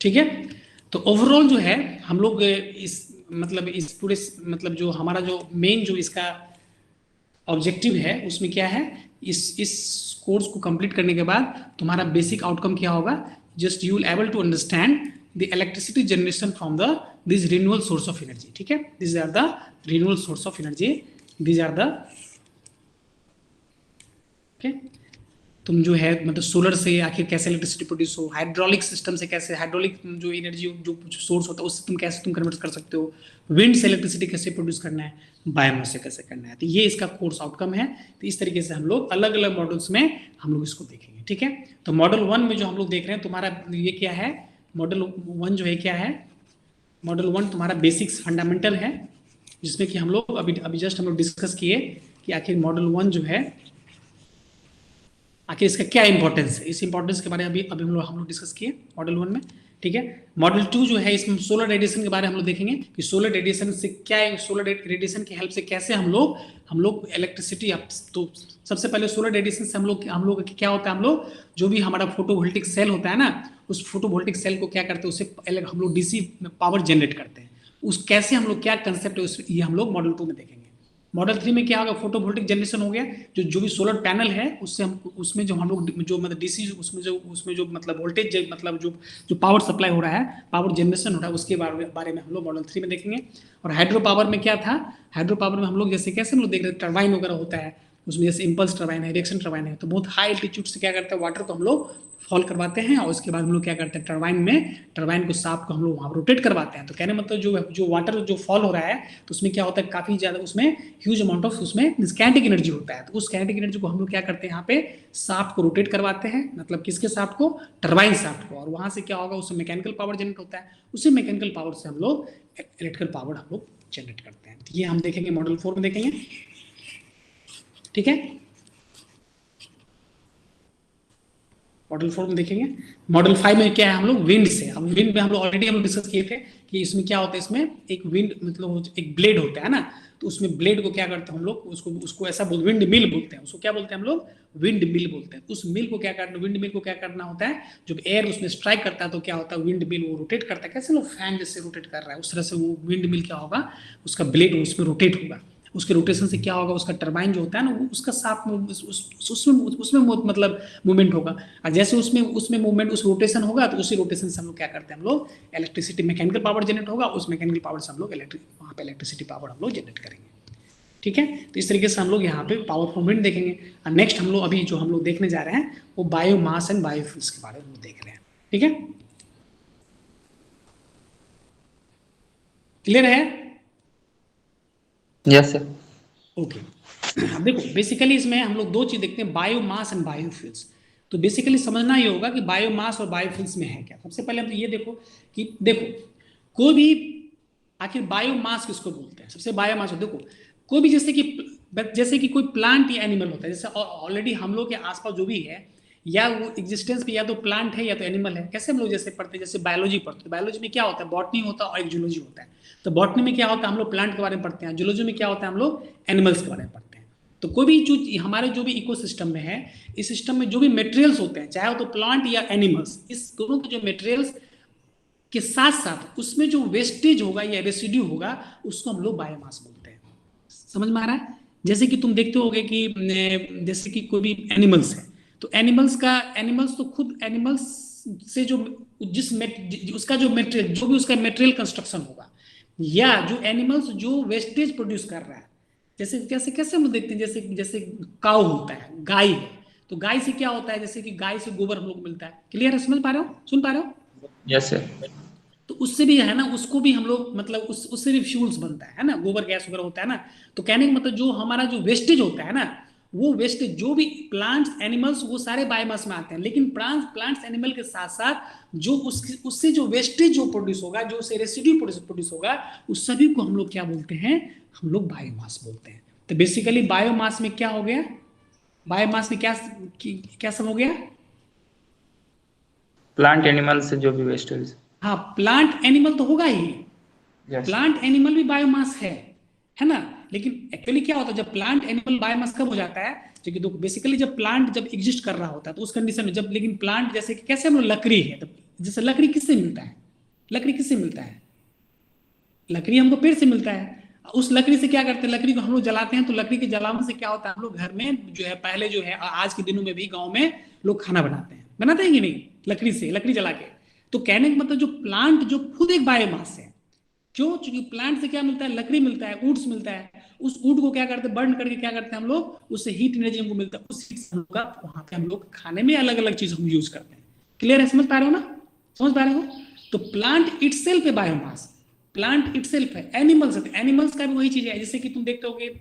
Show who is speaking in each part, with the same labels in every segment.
Speaker 1: ठीक है। तो ओवरऑल जो है हम लोग इस पूरे मतलब जो हमारा जो मेन जो इसका ऑब्जेक्टिव है उसमें क्या है, इस कोर्स को कंप्लीट करने के बाद तुम्हारा बेसिक आउटकम क्या होगा, just you will able to understand the electricity generation from the this renewable source of energy. ठीक है, this are the renewable source of energy, this are the okay. तुम जो है मतलब सोलर से आखिर कैसे इलेक्ट्रिसिटी प्रोड्यूस हो, हाइड्रोलिक सिस्टम से कैसे, हाइड्रोलिक जो एनर्जी जो सोर्स होता है उससे तुम कैसे तुम कन्वर्ट कर सकते हो, विंड से इलेक्ट्रिसिटी कैसे प्रोड्यूस करना है, बायोमास से कैसे करना है। तो ये इसका कोर्स आउटकम है। तो इस तरीके से हम लोग अलग अलग मॉडल्स में हम लोग इसको देखेंगे। ठीक है, तो मॉडल 1 में जो हम लोग देख रहे हैं तुम्हारा ये क्या है, मॉडल 1 जो है क्या है, मॉडल 1 तुम्हारा बेसिक्स फंडामेंटल है, जिसमें कि हम लोग अभी जस्ट हम लोग डिस्कस किए कि आखिर मॉडल 1 जो है आखिर इसका क्या इंपॉर्टेंस है। इस इंपॉर्टेंस के बारे में अभी हम लोग डिस्कस किए मॉडल 1 में। ठीक है, मॉडल 2 जो है इसमें सोलर रेडिएशन के बारे में हम लोग देखेंगे कि सोलर रेडिएशन से क्या है, सोलर रेडिएशन की हेल्प से कैसे हम लोग इलेक्ट्रिसिटी। तो सबसे पहले सोलर रेडिएशन से हम लोग क्या होता है, हम लोग जो भी हमारा फोटोवोल्टिक सेल होता है ना, उस फोटोवोल्टिक सेल को क्या करते हैं, उससे हम लोग डीसी पावर जनरेट करते हैं। उस कैसे हम लोग क्या कंसेप्ट है ये हम लोग मॉडल 2 में देखेंगे। मॉडल 3 में क्या होगा, फोटोवोल्टिक जनरेशन हो गया, जो भी सोलर पैनल है उससे हम उसमें जो हम लोग जो मतलब डीसी उसमें जो मतलब वोल्टेज मतलब जो पावर सप्लाई हो रहा है, पावर जनरेशन हो रहा है, उसके बारे में हम लोग मॉडल 3 में देखेंगे। और हाइड्रो पावर में क्या था, हाइड्रो पावर में हम लोग जैसे कैसे हम लोग देख रहे हैं टरबाइन वगैरह होता है, उसमें जैसे इम्पल्स टरबाइन है, रिएक्शन टरबाइन है, तो बहुत हाई एल्टीट्यूड से क्या करते हैं, वाटर को हम लोग फॉल करवाते हैं और उसके बाद हम लोग क्या करते हैं, टरबाइन को साफ को हम लोग वहाँ रोटेट करवाते हैं। तो कहने मतलब जो वाटर जो फॉल हो रहा है तो उसमें क्या होता है, काफी ज्यादा उसमें ह्यूज अमाउंट ऑफ उसमें काइनेटिक एनर्जी होता है। तो उस काइनेटिक एनर्जी को हम लोग क्या करते हैं, यहाँ पे साफ्ट को रोटेट करवाते हैं, मतलब किसके साफ्ट को, टरबाइन साफ्ट को, और वहां से क्या होगा, उससे मैकेनिकल पावर जनरेट होता है, उसी मैकेनिकल पावर से हम लोग इलेक्ट्रिकल पावर हम लोग जनरेट करते हैं। तो ये हम देखेंगे मॉडल 4 में देखेंगे। ठीक है, मॉडल 4 में देखेंगे। मॉडल 5 में क्या है, हम लोग विंड से, अब विंड में हम लोग ऑलरेडी हम लोग डिस्कस किए थे कि इसमें क्या होता है, इसमें एक विंड मतलब एक ब्लेड होता है ना, तो उसमें ब्लेड को क्या करते हैं हम लोग, उसको ऐसा विंड मिल बोलते हैं, उसको क्या बोलते हैं हम लोग, विंड मिल बोलते हैं। उस मिल को क्या करना, विंड मिल को क्या करना होता है, जब एयर उसमें स्ट्राइक करता है तो क्या होता है, विंड मिल वो रोटेट करता है, कैसे लोग फैन जैसे रोटेट कर रहा है उस तरह से वो विंड मिल क्या होगा, उसका ब्लेड उसमें रोटेट होगा। उसके रोटेशन से क्या होगा, उसका टरबाइन जो होता है ना वो उसका साथ में उसमें मतलब मूवमेंट होगा, और जैसे उसमें मूवमेंट उस रोटेशन होगा तो उसी रोटेशन से हम लोग क्या करते हैं, हम लोग इलेक्ट्रिसिटी मैकेनिकल पावर जनरेट होगा, उस मैकेनिकल पावर से हम लोग वहाँ पे इलेक्ट्रिसिटी पावर हम लोग जनरेट करेंगे। ठीक है, तो इस तरीके से हम लोग यहाँ पे पावर फ्रॉम विंड देखेंगे। और नेक्स्ट हम लोग अभी जो हम लोग देखने जा रहे हैं वो बायोमास एंड बायोफ्यूल्स के बारे में देख रहे हैं। ठीक है, क्लियर है?
Speaker 2: Yes sir.
Speaker 1: ओके, अब देखो बेसिकली इसमें हम लोग दो चीज देखते हैं, बायोमास एंड बायोफ्यूल्स। तो बेसिकली समझना ये होगा कि बायोमास और बायोफ्यूल्स में है क्या। सबसे पहले हम तो ये देखो कि देखो कोई भी आखिर बायोमास किसको बोलते हैं, सबसे बायोमास देखो कोई भी जैसे कि कोई प्लांट या एनिमल होता है, जैसे ऑलरेडी हम लोग के आसपास जो भी है या वो एग्जिस्टेंस पे या तो प्लांट है या तो एनिमल है। कैसे हम लोग जैसे पढ़ते हैं, जैसे बायोलॉजी पढ़ते हैं, बायोलॉजी में क्या होता है, बॉटनी होता है और एक जूलॉजी होता है। तो बॉटनी में क्या होता है, हम लोग प्लांट के बारे में पढ़ते हैं, जूलॉजी में क्या होता है, हम लोग एनिमल्स के बारे में पढ़ते हैं। तो कोई भी जो हमारे जो भी इकोसिस्टम में है, इस सिस्टम में जो भी मटेरियल्स होते हैं, चाहे वो तो प्लांट या एनिमल्स, इस दोनों के जो मटेरियल्स के साथ साथ उसमें जो वेस्टेज होगा या रेसिड्यू होगा उसको हम लोग बायोमास बोलते हैं। समझ में आ रहा है? जैसे कि तुम देखते होगे कि जैसे कि कोई भी एनिमल्स है तो एनिमल्स तो खुद एनिमल्स से जो उसका जो मटेरियल जो भी उसका मटेरियल कंस्ट्रक्शन होगा, या जो एनिमल्स जो वेस्टेज प्रोड्यूस कर रहा है, जैसे जैसे कैसे हम देखते हैं, जैसे जैसे काऊ होता है, गाय है, तो गाय से क्या होता है, जैसे कि गाय से गोबर हम लोग को मिलता है। क्लियर है? समझ पा रहे हो, सुन पा रहे हो?
Speaker 2: Yes sir.
Speaker 1: तो उससे भी है ना, उसको भी हम लोग मतलब उससे भी फ्यूल्स बनता है ना, गोबर गैस वगैरह होता है ना। तो कहने का मतलब जो हमारा जो वेस्टेज होता है ना, वो वेस्टेज जो भी प्लांट्स एनिमल्स वो सारे बायोमास में आते हैं, लेकिन प्लांट्स एनिमल के साथ साथ जो उससे जो वेस्टेज जो प्रोड्यूस होगा, जो उससे रेसिड्यू प्रोड्यूस होगा, उस सभी को हम लोग क्या बोलते हैं, हम लोग बायोमास बोलते हैं। तो बेसिकली बायोमास में क्या हो गया, बायोमास में क्या सब हो गया,
Speaker 2: प्लांट एनिमल से जो भी वेस्टेज।
Speaker 1: हाँ प्लांट एनिमल तो होगा ही,
Speaker 2: यस।
Speaker 1: प्लांट एनिमल भी बायोमास है ना, लेकिन एक्चुअली क्या होता है जब प्लांट एनिमल बायोमास कब हो जाता है, क्योंकि देखो बेसिकली जब प्लांट जब एग्जिस्ट कर रहा होता है तो उस कंडीशन में जब, लेकिन प्लांट जैसे कि कैसे हम लोग लकड़ी है, तो जैसे लकड़ी किससे मिलता है, लकड़ी किससे मिलता है, लकड़ी हमको पेड़ से मिलता है। उस लकड़ी से क्या करते हैं, लकड़ी को हम लोग जलाते हैं, तो लकड़ी के जलावन से क्या होता है, हम लोग घर में जो है पहले जो है आज के दिनों में भी गांव में लोग खाना बनाते हैं कि नहीं, लकड़ी से, लकड़ी जला के। तो कहने का मतलब जो प्लांट जो खुद एक बायोमास है, क्यों, चूंकि प्लांट से क्या मिलता है, लकड़ी मिलता है, वुड्स मिलता है, उस वुड को क्या करते हैं, बर्न करके क्या करते हैं हम लोग, उससे हीट एनर्जी हमको मिलता है, उस हीट से हम लोग वहां पे हम लोग खाने में अलग अलग चीज हम यूज करते हैं। क्लियर है, समझ पा रहे हो ना, समझ पा रहे हो। तो प्लांट इटसेल्फ है बायोमास, प्लांट इटसेल्फ है, एनिमल्स है, एनिमल्स का भी वही चीज है, जैसे कि तुम देखते होगे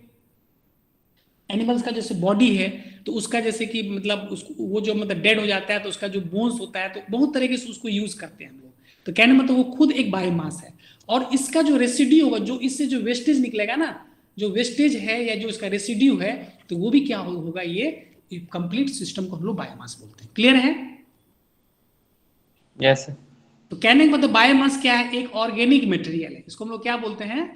Speaker 1: एनिमल्स का जैसे बॉडी है, तो उसका जैसे कि मतलब उसको वो जो मतलब डेड हो जाता है तो उसका जो बोन्स होता है, तो बहुत तरीके से उसको यूज करते हैं हम लोग। तो कहने मतलब वो खुद एक बायोमास है, और इसका जो रेसिड्यू होगा, जो इससे जो वेस्टेज निकलेगा ना, जो वेस्टेज है या जो इसका रेसिड्यू है, तो वो भी क्या होगा, ये कंप्लीट सिस्टम को हम लोग बायोमास बोलते हैं। क्लियर है।
Speaker 2: Yes sir.
Speaker 1: तो कहने का मतलब बायोमास क्या है, एक ऑर्गेनिक मटेरियल है, इसको हम लोग क्या बोलते हैं,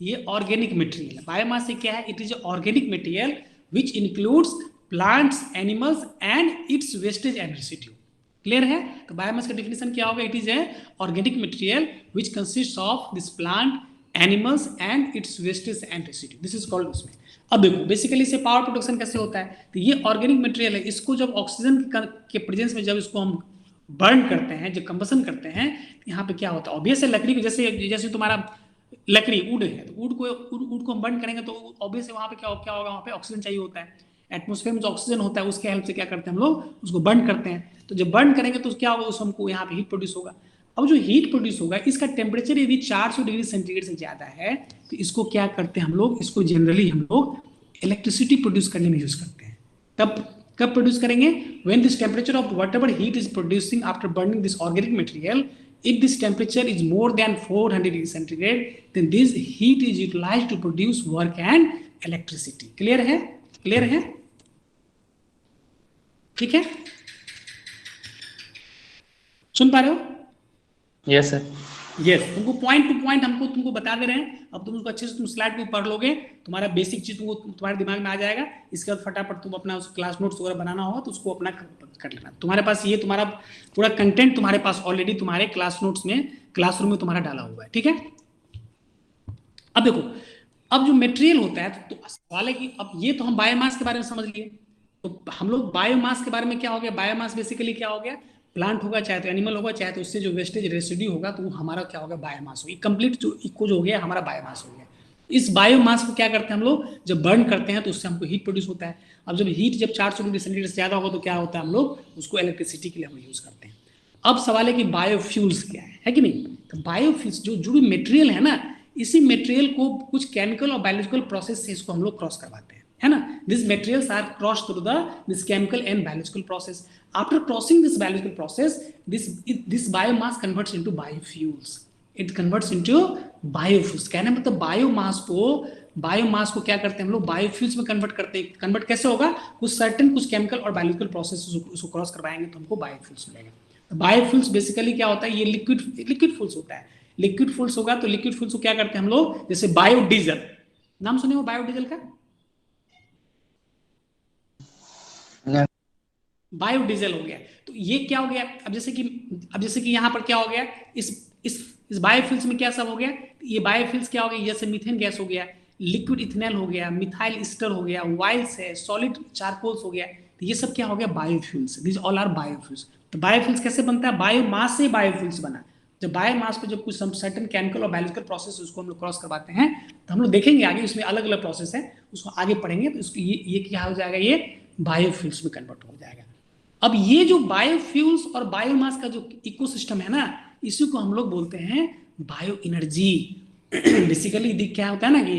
Speaker 1: ये ऑर्गेनिक मटेरियल है। बायोमास से क्या है, it is organic material which includes plants, animals and it's wastage and residue. Clear है। तो बायोमास का डिफिनेशन क्या होगा, it is a organic material which consist of this plant, animals and it's wastage and residue, this is called उसमें। अब देखो basically से power production कैसे होता है, तो ये ऑर्गेनिक मटेरियल है, इसको जब ऑक्सीजन के प्रेजेंस में जब इसको हम बर्न करते हैं, जब कंबसन करते हैं, यहाँ पे क्या होता है, ऑब्वियस है लकड़ी को, जैसे जैसे तुम्हारा लकड़ी वुड है, तो वुड को हम बर्न करेंगे तो ऑब्वियस है वहाँ पे क्या होगा, वहाँ पे ऑक्सीजन चाहिए होता है, एटमोस्फेयर में जो ऑक्सीजन होता है उसके हेल्प से क्या करते हैं हम लोग, उसको बर्न करते हैं। तो जब बर्न करेंगे तो क्या होगा, उस हमको यहाँ पे हीट प्रोड्यूस होगा। अब जो हीट प्रोड्यूस होगा, इसका टेम्परेचर यदि 400 डिग्री सेंटीग्रेड से ज्यादा है, तो इसको क्या करते हैं हम लोग, इसको जनरली हम लोग इलेक्ट्रिसिटी प्रोड्यूस करने में यूज करते हैं। तब कब प्रोड्यूस करेंगे, when this temperature of whatever heat is producing after burning this organic material, if this temperature is more than 400 degree centigrade, then this heat is utilized to produce work and electricity। Clear है, clear है, ठीक है, सुन पा रहे हो।
Speaker 2: Yes sir.
Speaker 1: Yes, तुमको point two point हमको तुमको बता दे रहे हैं, अब तुम उसको अच्छे से तुम स्लाइड पे पढ़ लोगे, तुम्हारा बेसिक चीज तुमको तुम्हारे दिमाग में आ जाएगा। इसके बाद फटाफट तुम अपना क्लास नोट्स वगैरह बनाना होगा तो उसको अपना कर लेना। तुम्हारे पास ये तुम्हारा पूरा कंटेंट तुम्हारे पास ऑलरेडी तुम्हारे क्लास नोट्स में, क्लासरूम में तुम्हारा डाला हुआ है, ठीक है। अब देखो, अब जो मटेरियल होता है, तो सवाल है कि अब ये तो हम बायोमास के बारे में समझ लिए, तो हम लोग बायोमास के बारे में क्या हो गया, बायोमास बेसिकली क्या हो गया, प्लांट होगा चाहे तो एनिमल होगा चाहे तो उससे जो वेस्टेज रेसिड्यू होगा, तो वो हमारा क्या होगा, बायोमास होगी। कंप्लीट जो इको जो हो गया हमारा बायोमास हो गया। इस बायोमास को क्या करते हैं हम लोग, जब बर्न करते हैं तो उससे हमको हीट प्रोड्यूस होता है। अब जब हीट जब 400 डिग्री सेंटीग्रेड से ज्यादा होगा तो क्या होता है, हम लोग उसको इलेक्ट्रिसिटी के लिए हम यूज करते हैं। अब सवाल है कि बायोफ्यूल्स क्या है कि नहीं। तो बायोफ्यूल्स जो भी मटेरियल है ना, इसी मटेरियल को कुछ केमिकल और बायोलॉजिकल प्रोसेस से इसको हम लोग क्रॉस करवाते हैं, है ना। This materials are cross through this chemical and biological process. After crossing this biological process, this biomass converts into biofuels, it converts into biofuels. कहने मतलब बायोमास को क्या करते हैं हम लोग, बायोफ्यूल्स में कन्वर्ट करते हैं। कन्वर्ट कैसे होगा, कुछ सर्टेन कुछ केमिकल और बायोलॉजिकल प्रोसेस उसको क्रॉस करवाएंगे तो हमको बायोफ्यूल्स मिलेगा। बायोफ्यूल्स बेसिकली क्या होता है, ये लिक्विड फूल्स होता है। लिक्विड फूल्स होगा तो लिक्विड फूल्स को क्या करते हैं हम लोग, जैसे बायोडीजल, नाम सुने हो बायोडीजल का, बायोडीजल हो गया। तो ये क्या हो गया, अब जैसे कि यहां पर क्या हो गया, इस बायोफ्यूल्स में क्या सब हो गया, ये बायोफ्यूल्स क्या हो गया, जैसे मीथेन गैस हो गया, लिक्विड इथेनॉल हो गया, मिथाइल ईस्टर हो गया, वाइल्स है, सॉलिड चारकोल्स हो गया, तो ये सब क्या हो गया, biofuels. This all are biofuels. तो बायोफ्यूल्स कैसे बनता है, बायोमास से बायोफ्यूल्स बना। जब बायोमास को जब कुछ सर्टेन केमिकल और बायोलॉजिकल प्रोसेस उसको हम लोग क्रॉस करवाते हैं, तो हम लोग देखेंगे आगे उसमें अलग अलग प्रोसेस है, उसको आगे पढ़ेंगे तो उसको ये क्या हो जाएगा, ये बायोफ्यूल्स में कन्वर्ट हो जाएगा। अब ये जो बायोफ्यूल्स और बायोमास का जो इकोसिस्टम है ना, इसी को हम लोग बोलते हैं बायो एनर्जी। बेसिकली क्या होता है ना कि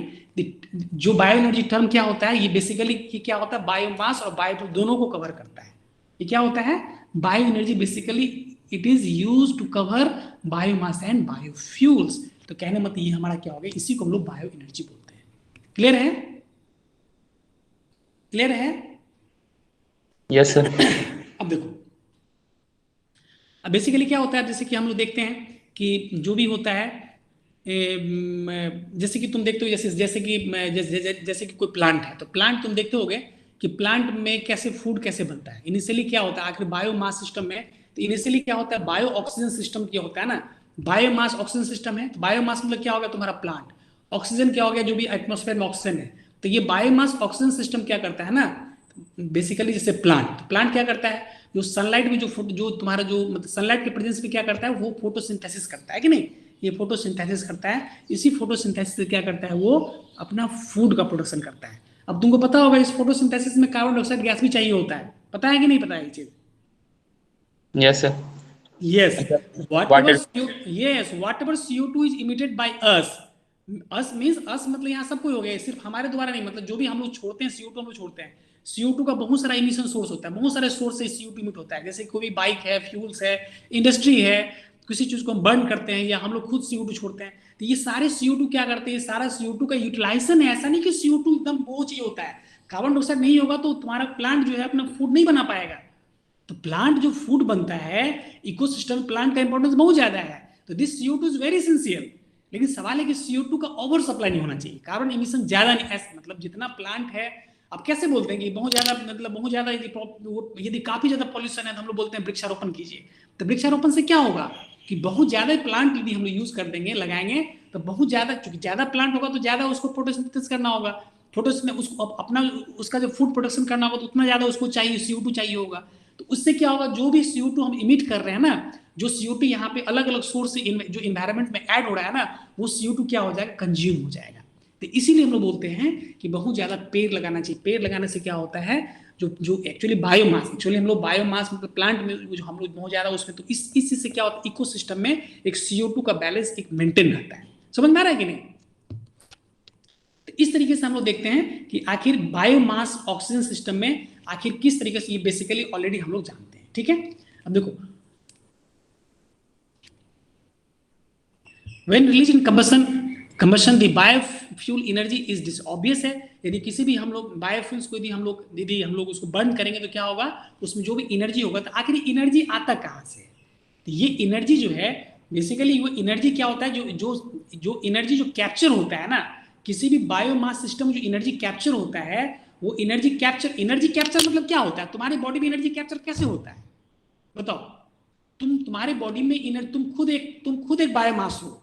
Speaker 1: जो बायो एनर्जी टर्म क्या होता है, ये बेसिकली क्या होता है, बायोमास और बायो दोनों को कवर करता है। ये क्या होता है, bio energy basically it is use to cover biomass and biofuels. तो कहने मतलब ये हमारा क्या हो गया, इसी को हम लोग बायो एनर्जी बोलते हैं। क्लियर है, क्लियर है।
Speaker 2: Yes sir.
Speaker 1: अब देखो, अब बेसिकली क्या होता है, जैसे कि हम लोग देखते हैं कि जो भी होता है, जैसे कि तुम देखते हो, जैसे कि कोई प्लांट है, तो प्लांट तुम देखते होगे कि प्लांट में कैसे फूड कैसे बनता है। इनिशियली क्या होता है, आखिर बायोमास सिस्टम में, तो इनिशियली क्या होता है, बायो ऑक्सीजन सिस्टम क्या होता है ना, बायोमास ऑक्सीजन सिस्टम है। तो बायोमास मतलब क्या हो गया तुम्हारा प्लांट, ऑक्सीजन क्या हो गया, जो भी एटमोस्फेयर में ऑक्सीजन है। तो ये बायोमास ऑक्सीजन सिस्टम क्या करता है ना, बेसिकली जैसे प्लांट क्या करता है, जो सनलाइट में जो तुम्हारा जो मतलब सनलाइट के प्रेजेंस में क्या करता है, वो फोटोसिंथेसिस करता है कि नहीं, ये फोटोसिंथेसिस करता है। इसी फोटोसिंथेसिस से क्या करता है, वो अपना फूड का प्रोडक्शन करता है। अब तुमको पता होगा इस फोटोसिंथेसिस में कार्बन डाइऑक्साइड गैस भी चाहिए होता है, पता है कि नहीं पता है ये चीज?
Speaker 2: Yes, sir.
Speaker 1: Yes,
Speaker 2: Water.
Speaker 1: whatever CO2 is emitted by us means us मतलब यहाँ सब कोई हो गया, सिर्फ हमारे द्वारा नहीं, मतलब जो भी हम लोग छोड़ते हैं CO2 हम लोग छोड़ते हैं। CO2 का बहुत सारा इमिशन सोर्स होता है, बहुत सारे सोर्स से CO2 इमिट होता है। जैसे कोई बाइक है, फ्यूल्स है, इंडस्ट्री है, किसी चीज को हम बर्न करते हैं या हम लोग खुद CO2 छोड़ते हैं। तो ये सारे CO2 क्या करते हैं, सारा CO2 का यूटिलाइजेशन है। ऐसा नहीं कि CO2 एकदम वो चाहिए होता है, कार्बन डाइऑक्साइड नहीं होगा तो तुम्हारा प्लांट जो है अपना फूड नहीं बना पाएगा। तो प्लांट जो फूड बनता है, इकोसिस्टम प्लांट का इंपॉर्टेंस बहुत ज्यादा है। तो this CO2 is very essential. लेकिन सवाल है कि CO2 का ओवर सप्लाई नहीं होना चाहिए, कार्बन एमिशन ज्यादा नहीं, मतलब जितना प्लांट है। अब कैसे बोलते हैं कि बहुत ज्यादा, मतलब बहुत ज्यादा यदि काफी ज्यादा पॉल्यूशन है तो हम लोग बोलते हैं वृक्षारोपण कीजिए। तो वृक्षारोपण से क्या होगा कि बहुत ज्यादा प्लांट यदि हम लोग यूज कर देंगे, लगाएंगे, तो बहुत ज्यादा, चूंकि ज्यादा प्लांट होगा तो ज्यादा उसको फोटोसिंथेसिस करना होगा। फोटोसिंथेसिस उसको अपना उसका जो फूड प्रोडक्शन करना होगा तो उतना ज्यादा उसको चाहिए, CO2 चाहिए होगा। तो उससे क्या होगा, जो भी CO2 हम इमिट कर रहे हैं ना, जो CO2 यहाँ पे अलग अलग सोर्स से जो इन्वायरमेंट में ऐड हो रहा है ना, वो CO2 क्या हो जाएगा, कंज्यूम हो जाएगा। तो इसीलिए हम लोग बोलते हैं कि बहुत ज्यादा पेड़ लगाना चाहिए। पेड़ लगाने से क्या होता है, जो एक्चुअली बायोमास, एक्चुअली हम लोग बायोमास मतलब प्लांट में जो हम लोग बहुत ज्यादा उसमें, तो इस चीज से क्या होता है, इकोसिस्टम में एक CO2 का बैलेंस एक मेंटेन रहता है। समझ में आ रहा है कि नहीं? तो इस तरीके से हम लोग देखते हैं कि आखिर बायोमास ऑक्सीजन सिस्टम में आखिर किस तरीके से, ये बेसिकली ऑलरेडी हम लोग जानते हैं। ठीक है, अब देखो, when release in combustion the biofuel energy is this obvious है। यदि किसी भी हम लोग बायोफ्यूल्स को यदि हम लोग उसको बर्न करेंगे तो क्या होगा, उसमें जो भी एनर्जी होगा, तो आखिर एनर्जी आता कहां से? तो ये एनर्जी जो है, बेसिकली वो एनर्जी क्या होता है, जो एनर्जी जो कैप्चर होता है ना, किसी भी बायोमास सिस्टम में जो एनर्जी कैप्चर होता है, वो एनर्जी कैप्चर मतलब क्या होता है, तुम्हारी बॉडी में एनर्जी कैप्चर कैसे होता है बताओ? तुम्हारी बॉडी में एनर्जी, तुम खुद एक बायोमास हो।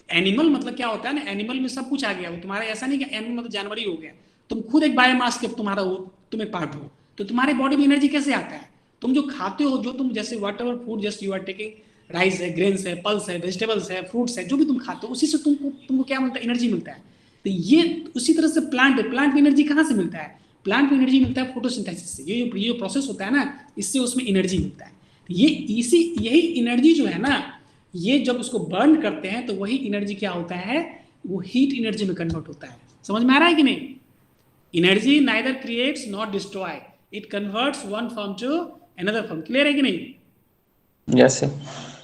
Speaker 1: एनिमल मतलब क्या होता है ना, एनिमल में सब कुछ आ गया, वो तुम्हारा ऐसा नहीं कि एनिमल मतलब जानवर ही हो गया। तुम खुद एक बायोमास के तुम्हारा हो, तुम एक पार्ट हो। तो तुम्हारी बॉडी में एनर्जी कैसे आता है, तुम जो खाते हो, जो तुम जैसे whatever food just you are taking, rice है, ग्रेन्स है, पल्स है, वेजिटेबल्स है, फ्रूट्स है, जो भी तुम खाते हो उसी से तुमको क्या मिलता है, एनर्जी मिलता है। तो ये उसी तरह से प्लांट में एनर्जी कहाँ से मिलता है, प्लांट में एनर्जी मिलता है फोटोसिंथेसिस से। ये जो प्रोसेस होता है ना, इससे उसमें एनर्जी मिलता है। यही एनर्जी जो है ना, ये जब उसको बर्न करते हैं तो वही एनर्जी क्या होता है, वो हीट एनर्जी में कन्वर्ट होता है। समझ में आ रहा है कि नहीं? Energy neither creates not destroy, it converts one form to another form. Clear है कि नहीं?
Speaker 2: Yes, sir.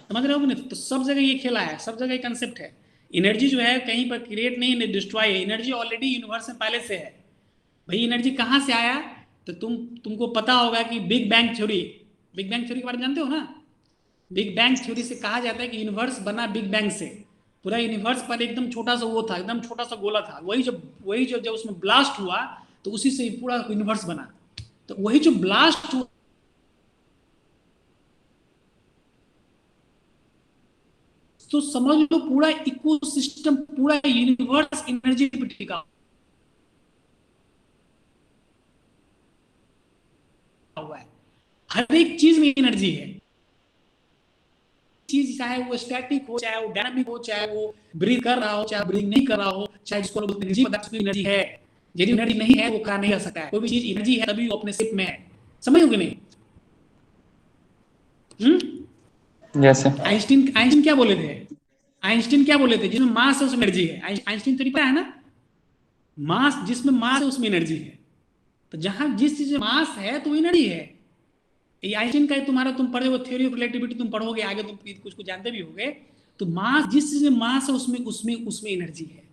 Speaker 1: समझ रहे हो नहीं? तो सब जगह ये खेला है, सब जगह ये कंसेप्ट है। एनर्जी जो है कहीं पर क्रिएट नहीं डिस्ट्रॉय है, एनर्जी ऑलरेडी यूनिवर्स में पहले से है। भाई एनर्जी कहाँ से आया, तो तुमको पता होगा कि बिग बैंग थ्योरी के बारे में जानते हो ना? बिग बैंग थ्योरी से कहा जाता है कि यूनिवर्स बना बिग बैंग से। पूरा यूनिवर्स पर एकदम छोटा सा वो था, एकदम छोटा सा गोला था, वही जब उसमें ब्लास्ट हुआ तो उसी से पूरा यूनिवर्स बना। तो वही जो ब्लास्ट हुआ, तो समझ लो पूरा इकोसिस्टम, पूरा यूनिवर्स एनर्जी पे टिका हुआ है। हर एक चीज में एनर्जी है। चीज चाहे वो स्टैटिक हो, चाहे वो डायनामिक हो, चाहे वो ब्रीथ कर रहा हो, चाहे ब्रीथ नहीं कर रहा हो, चाहे जिसको लोग एनर्जी पदार्थ में एनर्जी है। यदि एनर्जी नहीं है वो काम नहीं कर सकता है। कोई भी चीज एनर्जी है तभी वो अपने सिप में है। समझ हो कि नहीं?
Speaker 2: Yes, sir.
Speaker 1: आइंस्टीन क्या बोले थे? जिसमें मास है उसमें एनर्जी है। आइंस्टीन तो पता है ना, मास, जिसमें मास है उसमें एनर्जी है। तो जहां जिस चीज में मास है तो एनर्जी है। ये आइंस्टीन का तुम्हारा, तुम पढ़े वो थ्योरी ऑफ रिलेटिविटी तुम पढ़ोगे आगे, तुम कुछ जानते भी होगे। तो मास, जिस चीज में मास है उसमें एनर्जी है।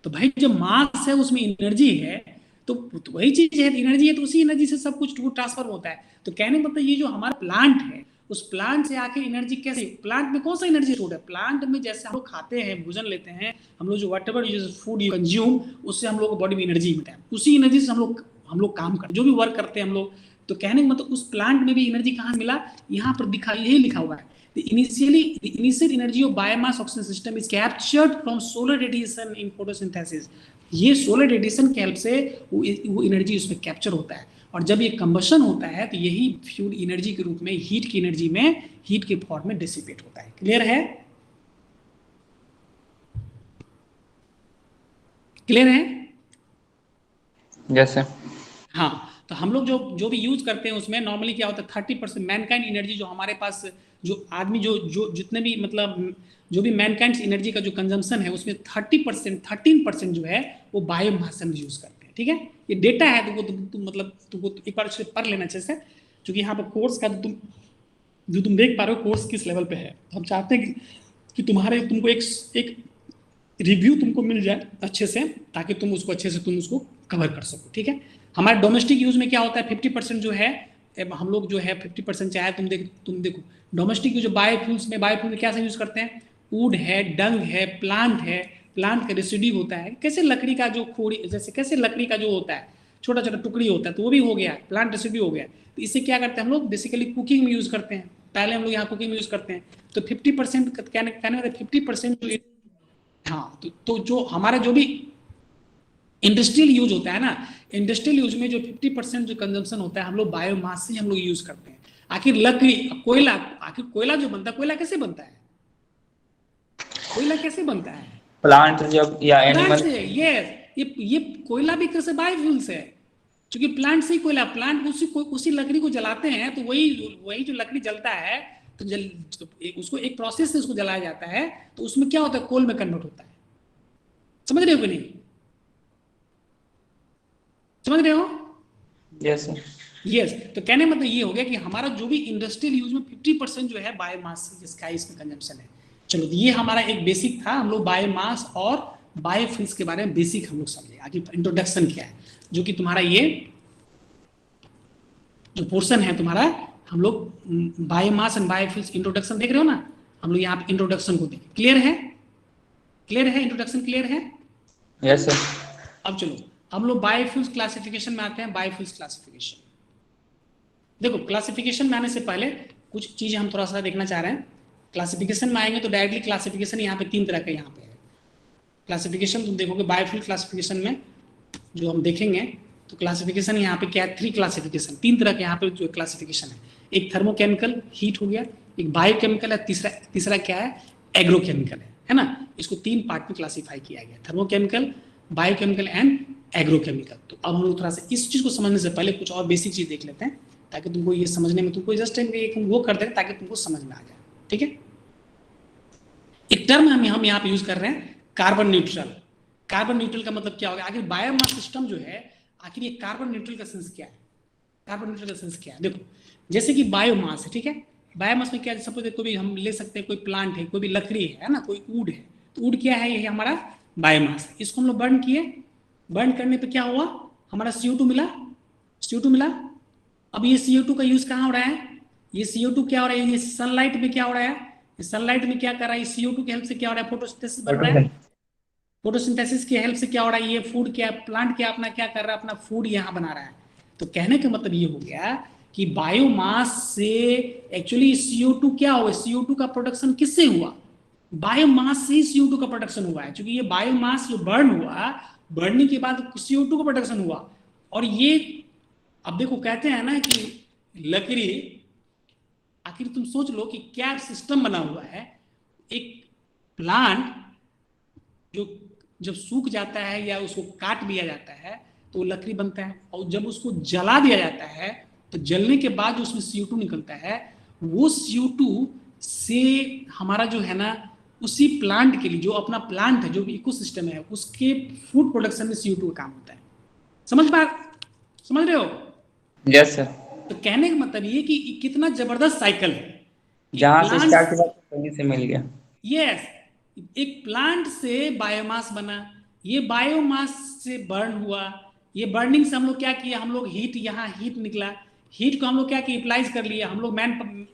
Speaker 1: तो भाई जब मास है उसमें एनर्जी है, तो वही चीज है, एनर्जी है, तो उसी एनर्जी से सब कुछ ट्रांसफर होता है। तो कहने मतलब ये जो हमारा प्लांट है उस प्लांट से आके एनर्जी कैसे, प्लांट में कौन सा एनर्जी स्टोर्ड है, प्लांट में जैसे हम लोग खाते हैं, भोजन लेते हैं, हम लोग जो व्हाटएवर फूड यू कंज्यूम, उससे हम लोग को बॉडी में एनर्जी मिलता है, उसी एनर्जी से हम लोग काम करते हैं, जो भी वर्क करते हैं हम लोग। तो कहने का मतलब उस प्लांट में भी एनर्जी कहाँ मिला, यहाँ पर दिखा, यही लिखा हुआ है, the initial energy of biomass oxygen system is captured from solar radiation in photosynthesis। ये सोलर रेडिएशन के हेल्प से वो एनर्जी उसमें कैप्चर होता है, और जब ये कंबशन होता है तो यही फ्यूल एनर्जी के रूप में, हीट की एनर्जी में, हीट के फॉर्म में डिसिपेट होता है। क्लियर है? क्लियर है?
Speaker 2: Yes sir.
Speaker 1: हाँ, तो हम लोग जो भी यूज करते हैं उसमें नॉर्मली क्या होता है, 30% मैनकाइंड एनर्जी जो हमारे पास, जो आदमी जो जितने भी मतलब जो भी मैनकाइंड एनर्जी का जो कंजम्पशन है उसमें 30%, 13% जो है वो बायोमास हम यूज करते हैं। ठीक है, ये डेटा है, तुमको मतलब तुमको एक बार उसे पढ़ लेना अच्छे से, क्योंकि यहाँ पर कोर्स का तुम देख पा रहे हो कोर्स किस लेवल पे है। हम चाहते हैं कि तुमको एक रिव्यू तुमको मिल जाए अच्छे से, ताकि तुम उसको अच्छे से तुम उसको कवर कर सको। ठीक है, हमारे डोमेस्टिक यूज में क्या होता है, 50% जो है हम लोग जो है 50% चाहे तुम देखो डोमेस्टिक जो बायोफ्यूल्स में क्या यूज करते हैं, वुड है, डंग है, प्लांट का रेसिड्यू होता है, कैसे लकड़ी का जो खोड़ी, जैसे कैसे लकड़ी का जो होता है छोटा छोटा टुकड़ी होता है, तो वो भी हो गया, प्लांट रेसिड्यू हो गया। तो इससे क्या करते हैं हम लोग, बेसिकली कुकिंग में यूज करते हैं, पहले हम लोग यहाँ कुकिंग में यूज करते हैं। तो 50% कहने का 50% जो, हाँ, तो जो हमारा जो भी इंडस्ट्रियल यूज होता है ना, इंडस्ट्रियल यूज में जो 50% जो कंजम्पशन होता है हम लोग बायोमास से हम लोग यूज करते हैं। आखिर लकड़ी, कोयला जो बनता है, कोयला कैसे बनता है, कोयला कैसे बनता है,
Speaker 2: प्लांट जब या एनिमल,
Speaker 1: ये कोयला भी कैसे बायोफ्यूल से है, क्योंकि प्लांट से ही कोयला, प्लांट उसी लकड़ी को जलाते हैं, तो वही जो लकड़ी जलता है तो उसको एक प्रोसेस से उसको जलाया जाता है, तो उसमें क्या होता है, कोल में कन्वर्ट होता है। समझ रहे हो कि नहीं? समझ रहे हो?
Speaker 2: Yes sir.
Speaker 1: यस, तो कहने मतलब ये हो गया कि हमारा जो भी इंडस्ट्रियल यूज में 50% जो है बायोमास जिसका इसमें कंजम्पशन है। चलो, ये हमारा एक बेसिक था, हम लोग बायोमास और बायोफ्यूल्स के बारे में बेसिक हम लोग समझे। आगे इंट्रोडक्शन क्या है, जो कि तुम्हारा ये जो पोर्शन है तुम्हारा, हम लोग बायोमास एंड बायोफ्यूल्स इंट्रोडक्शन देख रहे हो ना, हम लोग यहाँ पे इंट्रोडक्शन को देखें। क्लियर है? क्लियर है? इंट्रोडक्शन क्लियर है?
Speaker 2: Yes sir.
Speaker 1: अब चलो हम लोग बायोफ्यूल्स क्लासिफिकेशन में आते हैं। बायोफ्यूल्स क्लासिफिकेशन, देखो क्लासिफिकेशन में आने से पहले कुछ चीजें हम थोड़ा सा देखना चाह रहे हैं। क्लासिफिकेशन में आएंगे तो डायरेक्टली क्लासिफिकेशन यहाँ पे 3 तरह का यहाँ पे है क्लासिफिकेशन। तुम देखोगे बायोफ्यूल क्लासिफिकेशन में जो हम देखेंगे, तो क्लासिफिकेशन यहाँ पे क्या है, 3 क्लासिफिकेशन, 3 तरह के यहाँ पे जो क्लासिफिकेशन है। एक थर्मोकेमिकल हीट हो गया, एक बायोकेमिकल है, तीसरा क्या है, एग्रोकेमिकल है ना। इसको 3 पार्ट में क्लासीफाई किया गया, थर्मोकेमिकल, बायोकेमिकल एंड एग्रोकेमिकल। तो अब हम लोग थोड़ा सा इस चीज को समझने से पहले कुछ और बेसिक चीज देख लेते हैं, ताकि तुमको ये समझने में, तुमको जस्ट एक वो कर दें ताकि तुमको समझ में आ जाए। ठीक है, एक टर्म हम यहाँ पे यूज कर रहे हैं, कार्बन न्यूट्रल। कार्बन न्यूट्रल का मतलब क्या होगा, आखिर बायोमास सिस्टम जो है, आखिर ये कार्बन न्यूट्रल का सेंस क्या है, कार्बन न्यूट्रल का सेंस क्या है। देखो जैसे कि बायोमास है, ठीक है, बायोमास में क्या है, सपोज कोई भी हम ले सकते हैं, कोई प्लांट है, कोई भी लकड़ी है ना, कोई वुड है, तो वुड क्या है, ये हमारा बायोमास है। इसको हम लोग बर्न किए, बर्न करने पे क्या हुआ, हमारा CO2 मिला, CO2 मिला। अब ये CO2 का यूज कहाँ हो रहा है, ये CO2 क्या हो रहा है, ये सनलाइट में क्या हो रहा है, सनलाइट में क्या कर रहा है, CO2 की हेल्प से क्या हो रहा है, फोटोसिंथेसिस बन रहा है। फोटोसिंथेसिस की हेल्प से क्या हो रहा है, ये फूड क्या, प्लांट क्या अपना क्या कर रहा है, अपना फूड यहाँ बना रहा है। तो कहने का मतलब ये हो गया कि बायोमास से एक्चुअली CO2 क्या हुआ, CO2 का प्रोडक्शन किससे हुआ, बायोमास से ही CO2 का प्रोडक्शन हुआ है। क्योंकि ये बायोमास जो बर्न हुआ, बर्निंग के बाद CO2 का प्रोडक्शन हुआ। और ये अब देखो कहते हैं ना कि लकड़ी, आखिर तुम सोच लो कि क्या सिस्टम बना हुआ है, एक प्लांट जो जब सूख जाता है या उसको काट दिया जाता है तो लकड़ी बनता है, और जब उसको जला दिया जाता है तो जलने के बाद जो उसमें CO2 निकलता है, वो CO2 से हमारा जो है ना, उसी प्लांट के लिए, जो अपना प्लांट है, जो भी इकोसिस्टम है, उसके फूड प्रोडक्शन में CO2 का काम होता है। समझ रहे हो?
Speaker 2: Yes sir.
Speaker 1: तो कहने का मतलब ये कि कितना जबरदस्त साइकिल है,
Speaker 2: जहां से स्टार्ट हुआ वहीं से मिल गया।
Speaker 1: यस, एक प्लांट से बायोमास बना, ये बायोमास से बर्न हुआ, ये बर्निंग से हम लोग क्या किया, हम लोग हीट, यहाँ हीट निकला, हीट को हम लोग क्या कि यूटिलाइज कर लिए, हम लोग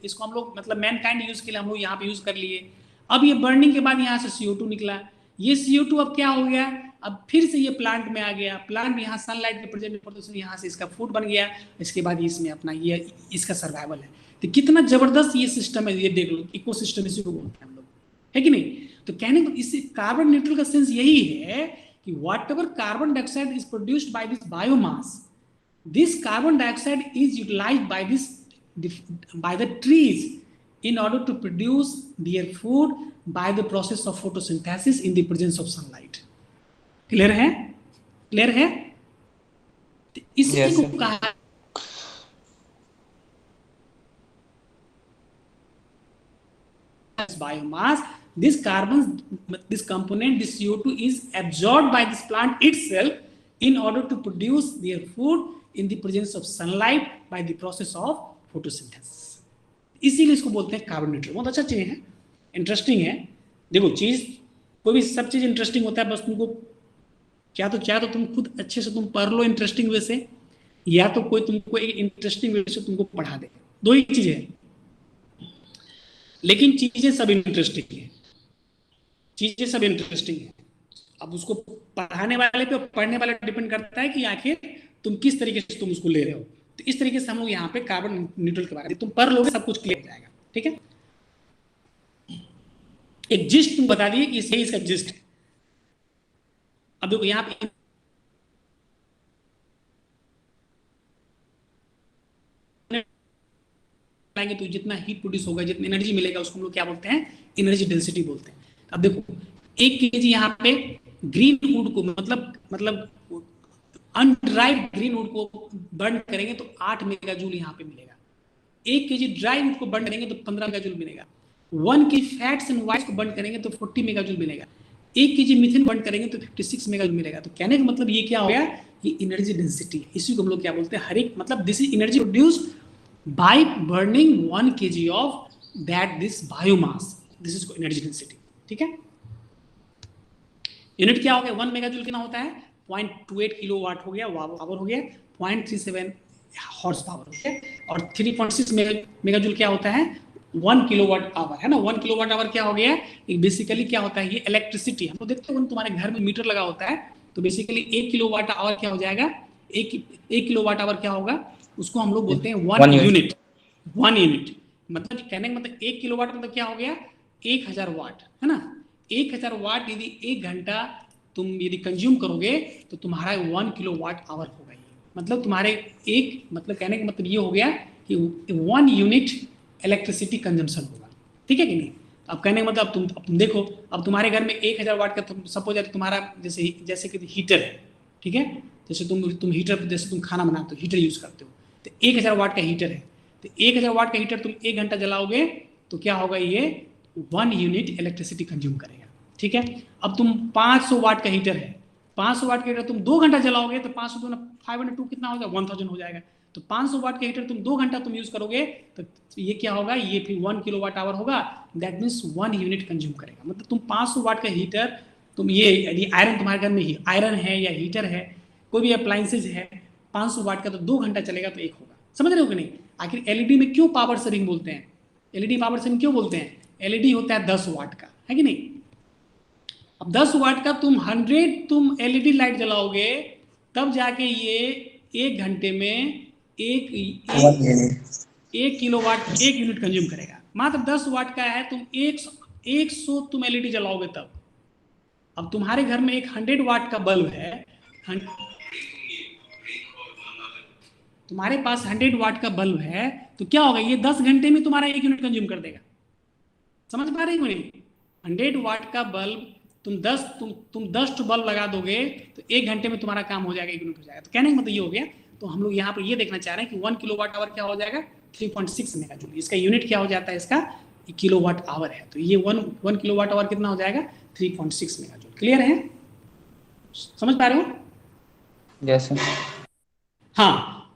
Speaker 1: इसको हम लोग मतलब मैन काइंड यूज के लिए हम लोग यहाँ पे यूज कर लिए। अब ये बर्निंग के बाद यहाँ से CO2 निकला, ये CO2 अब क्या हो गया, अब फिर से ये प्लांट में आ गया, प्लांट यहाँ सनलाइट के प्रेजेंट यहाँ से इसका फूड बन गया, इसके बाद इसमें अपना ये इसका सर्वाइवल है। तो कितना जबरदस्त ये सिस्टम है, ये देख लो, इकोसिस्टम इसी को बोलते हैं हम लोग, है कि नहीं। तो कहने को इससे कार्बन न्यूट्रल का सेंस यही है कि what ever carbon dioxide is produced by this biomass, this carbon dioxide is utilized by the trees in order to produce their food by the process of photosynthesis in the presence of sunlight. Clear है, clear है। तो इसी
Speaker 2: Yes,
Speaker 1: को
Speaker 2: sir.
Speaker 1: कहा biomass. This component, this CO2 is absorbed by this plant itself in order to produce their food in the presence of sunlight by the process of photosynthesis. इसीलिए इसको बोलते हैं कार्बन न्यूट्रल। बहुत अच्छा चीज है, इंटरेस्टिंग है। देखो चीज, कोई भी सब चीज इंटरेस्टिंग होता है, बस तुमको क्या तो तुम खुद अच्छे से तुम पढ़ लो इंटरेस्टिंग वे से, या तो कोई तुमको एक इंटरेस्टिंग वे से तुमको पढ़ा दे, दो ही चीजें हैं। लेकिन चीजें सब इंटरेस्टिंग है, चीजें सब इंटरेस्टिंग है। अब उसको पढ़ाने वाले पे और पढ़ने वाले डिपेंड करता है कि आखिर तुम किस तरीके से तुम उसको ले रहे हो। तो इस तरीके से हम लोग यहाँ पे कार्बन न्यूट्रल के बारे में तुम पढ़ लोगे, सब कुछ क्लियर हो जाएगा, ठीक है। एक जिस्ट तुम बता दिए कि ये इसका जिस्ट है। अब देखो यहाँ पे तो जितना हीट प्रोड्यूस होगा, जितना एनर्जी मिलेगा, उसको हम लोग क्या बोलते हैं, एनर्जी डेंसिटी बोलते हैं। अब देखो 1 kg यहाँ पे ग्रीन वुड को मतलब अनड्राइड ग्रीन वुड को बर्न करेंगे तो 8 मेगाजूल यहाँ पे मिलेगा। 1 kg ड्राई वुड को बर्न करेंगे तो 15 मेगाजूल मिलेगा। 1 kg फैट्स एंड वाइस को बर्न करेंगे तो 40 मेगाजूल मिलेगा। 1 kg मीथेन बर्न करेंगे तो 56 मेगाजूल मिलेगा। तो कहने का मतलब ये क्या हो गया, ये एनर्जी डेंसिटी है। इसी को हम लोग क्या बोलते हैं, हर एक मतलब this is energy produced by burning 1 kg of that this biomass, this is energy density, ठीक है। यूनिट क्या हो गया, 1 मेगाजूल कितना होता है, 0.28 किलोवाट हो गया, पावर हो गया 0.37 हॉर्स पावर हो गया। और 3.6 मेगाजूल क्या होता है, 1 किलोवाट आवर, है ना। 1 किलोवाट आवर क्या हो गया, बेसिकली क्या होता है, ये इलेक्ट्रिसिटी। हम तो देखते हैं तुम्हारे घर में मीटर लगा होता है, तो बेसिकली 1 किलोवाट आवर क्या हो जाएगा, 1 किलोवाट आवर क्या होगा, उसको हम लोग बोलते हैं 1 यूनिट। 1 यूनिट मतलब कहने का मतलब 1 किलोवाट मतलब क्या हो गया, 1000 वाट, है ना। 1000 वाट यदि 1 घंटा तुम यदि कंज्यूम करोगे तो तुम्हारा 1 किलोवाट आवर होगा। ये मतलब तुम्हारे एक मतलब कहने का मतलब ये हो गया कि 1 यूनिट इलेक्ट्रिसिटी कंजम्पशन होगा, ठीक है कि नहीं। अब कहने का मतलब अब तुम देखो, अब तुम्हारे घर में 1000 वाट का तुम सपोज है तुम्हारा जैसे कि हीटर है, ठीक है। जैसे तुम हीटर, जैसे तुम खाना बनाते हो, हीटर यूज करते हो, तो 1000 वाट का हीटर है। तो 1000 वाट का हीटर तुम 1 घंटा जलाओगे तो क्या होगा, ये 1 यूनिट इलेक्ट्रिसिटी कंज्यूम करेगा, ठीक है। अब तुम 500 वाट का हीटर है, 500 वाट का हीटर तुम 2 घंटा जलाओगे तो 500 502 कितना हो जाएगा, 1000 हो जाएगा। तो 500 वाट का हीटर तुम 2 घंटा तुम यूज करोगे तो ये क्या होगा, ये फिर 1 किलोवाट आवर होगा। दैट मीन्स 1 यूनिट कंज्यूम करेगा। मतलब तुम 500 वाट का हीटर, तुम ये यदि आयरन तुम्हारे घर में ही आयरन है या हीटर है, कोई भी अप्लायंसेज है, 500 वाट का तो 2 घंटा चलेगा तो 1 होगा। समझ रहे हो कि नहीं। आखिर एलईडी में क्यों पावर सेविंग बोलते हैं, एलईडी पावर सेविंग क्यों बोलते हैं, एलईडी होता है 10 वाट का, है कि नहीं। अब 10 वाट का तुम 100 तुम एलईडी लाइट जलाओगे तब जाके ये 1 घंटे में एक किलोवाट 1 यूनिट कंज्यूम करेगा। मात्र 10 वाट का है, तुम 100 तुम एलईडी जलाओगे तब। अब तुम्हारे घर में एक 100 वाट का बल्ब है, तुम्हारे पास 100 वाट का बल्ब है, तो क्या होगा, ये 10 घंटे में तुम्हारा 1 यूनिट कंज्यूम कर देगा। समझ पा रहे हो नहीं। 100 वाट का बल्ब तुम 10 बल्ब लगा दोगे तो 1 घंटे में तुम्हारा काम हो जाएगा, 1 यूनिट हो जाएगा। तो कहने का मतलब ये हो गया। तो हम लोग यहाँ पर ये देखना चाह रहे हैं कि 1 किलोवाट आवर क्या हो जाएगा, 3.6 मेगाजूल। इसका यूनिट क्या हो जाता है, इसका किलोवाट आवर है। तो ये 1 किलोवाट आवर कितना हो जाएगा, 3.6 मेगाजूल। क्लियर है, समझ पा रहे हो।
Speaker 2: Yes sir.
Speaker 1: हाँ,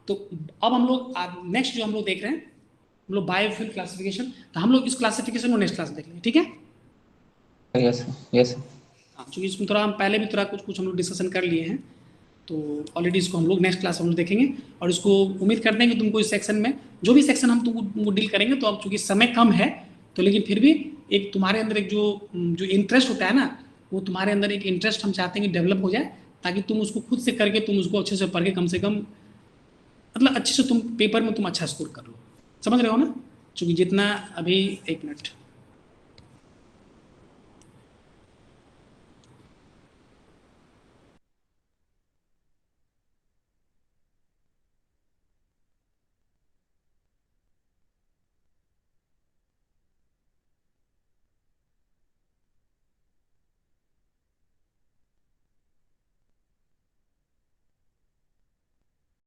Speaker 1: तो अब हम लोग नेक्स्ट जो हम लोग देख रहे हैं, हम लोग बायोफ्यूल क्लासिफिकेशन। तो हम लोग इस क्लासिफिकेशन को नेक्स्ट क्लास देख लेंगे, ठीक है।
Speaker 2: Yes yes.
Speaker 1: हाँ, चूंकि इसमें थोड़ा हम पहले भी थोड़ा कुछ हम लोग डिस्कशन कर लिए हैं, तो ऑलरेडी इसको हम लोग नेक्स्ट क्लास में हम लोग देखेंगे, और इसको उम्मीद करते हैं कि तुमको इस सेक्शन में जो भी सेक्शन हम तुमको डील करेंगे, तो अब चूंकि समय कम है तो लेकिन फिर भी एक तुम्हारे अंदर एक जो इंटरेस्ट होता है ना, वो तुम्हारे अंदर एक इंटरेस्ट हम चाहते हैं कि डेवलप हो जाए, ताकि तुम उसको खुद से करके तुम उसको अच्छे से पढ़ के कम से कम मतलब अच्छे से तुम पेपर में तुम अच्छा स्कोर कर लो। समझ रहे हो ना? चूंकि जितना अभी एक मिनट